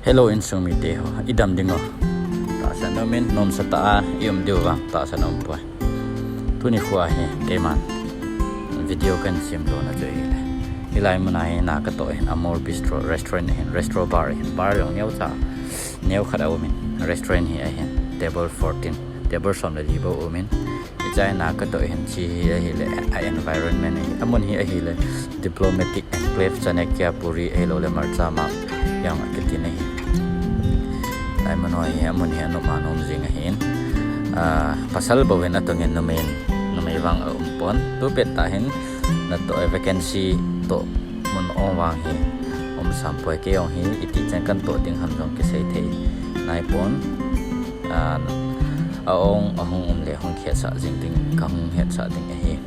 Hello in sung mi te ho idam dingo ta sa no min non sa ta yum diu wa ta sa nom poi tu ni khwa he ke man video kan sim lo na chei le hilai mana he na ka to hen amor bistro restaurant hen restaurant bar hen bar long neu cha neu khada min restaurant he hen table 14 table som le li bo min jai na ka to hen chi hi le environment he amon hi le diplomatic enclave chanakya puri elo le marcha ma yang akitin he ai manoi he amon he no manom jing hen pasal bawin atongin no men no mai wang pon tu pet ta hen na to vacancy to mun on wang he sampoi ke ong hi iti chen kan to ding ham jong ke sei thei nai pon ong le hong khe sa jing ding kang he sa ding he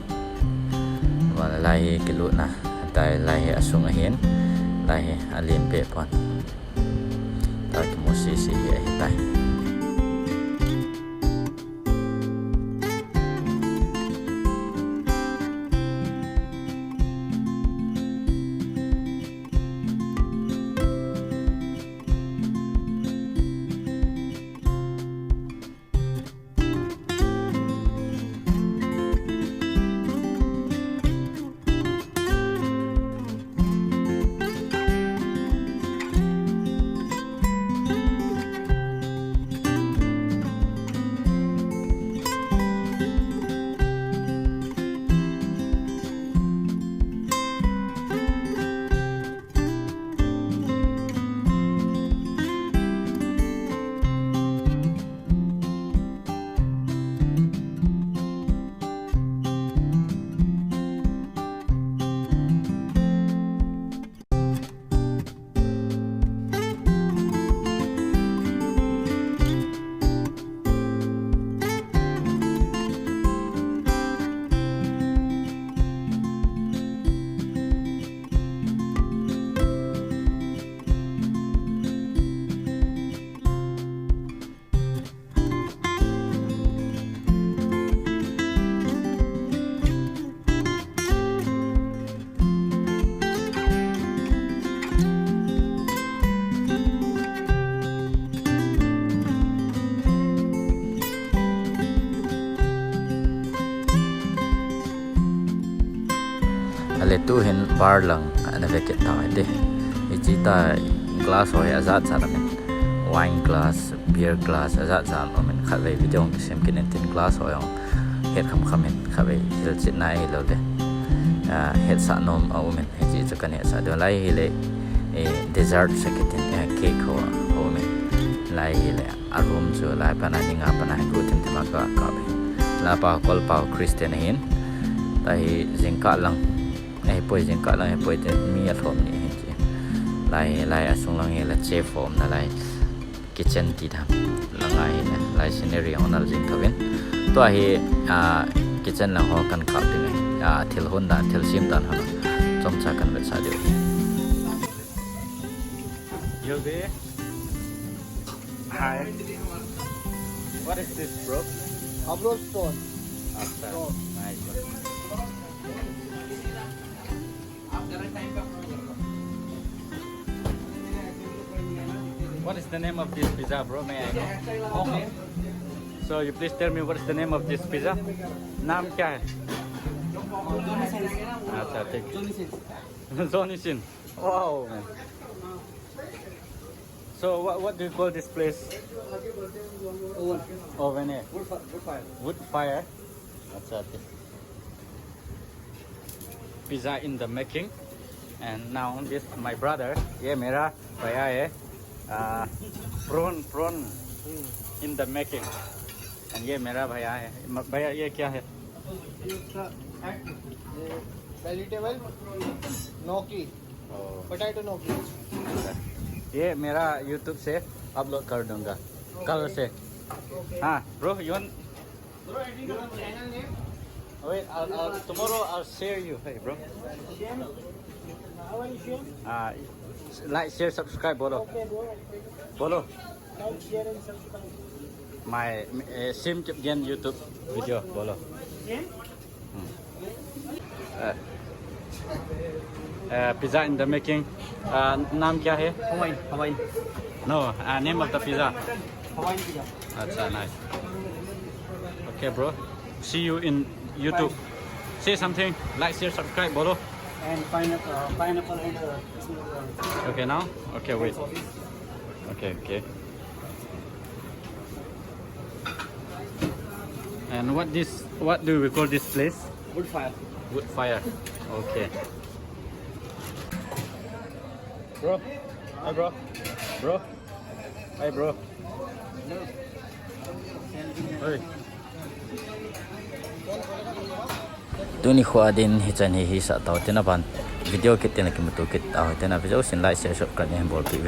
wala lai ke lu na tai lai asung hen lai alien pe pon ta ki mo si he tai le tu hen bar lang ana veket ta de ichi ta glass hoy azat sa men wine glass beer glass azat sa men khale video sem kin tin glass hoy het kham men khabe Hilchetna ai lo de het sa nom au men ichi cha kan sa de lai hele dessert sekitin cake ho men lai hele arum chu lai pana ninga pana ku tim ma ka be la pa kol pa Christian hin ta hi jingka lang poi jing ka lang poi te mi a thom ni he lai asung lang he la chef form na lai kitchen ti tham langai na lai scenery on al jing thawen to hi kitchen la ho kan khap ti ngai thil hon da thil sim dan ha chom cha kan Vetsah de yo be hi what is this bro abroad stone nice What is the name of this pizza, bro? May I know? Okay. So you please tell me what is the name of this pizza? नाम क्या है? अच्छा ठीक. Johnny Sin. Wow. Man. So what do you call this place? Oven. Wood fire. अच्छा ठीक. Pizza in the making, and now this my brother. ये मेरा भैया है. prawn in the making, and ये मेरा भैया है. भैया ये क्या है? vegetable gnocchi, potato gnocchi. ये मेरा YouTube से अपलोड कर दूंगा कल से. हाँ bro, you want? Wait, tomorrow I'll share you. Hey bro. Like, share, subscribe, bolo. Bolo. Like, share and subscribe. My sim gen YouTube video, bolo. Pizza in the making. नाम क्या है? Hawaiian. No, name of the pizza. Hawaiian pizza. That's nice. Okay, bro. See you in YouTube. Say something. Like, share, subscribe, bolo. And pineapple and Okay, now? Okay, wait. Okay, okay. And what do we call this place? wood fire. Wood fire. Okay. Bro. Hi, bro. Bro. Hi, bro. Hey. Tuni khwa din hi chan hi sa taw tena ban video kit tena ki mutu kit aw tena video sin like share subscribe ni bol pi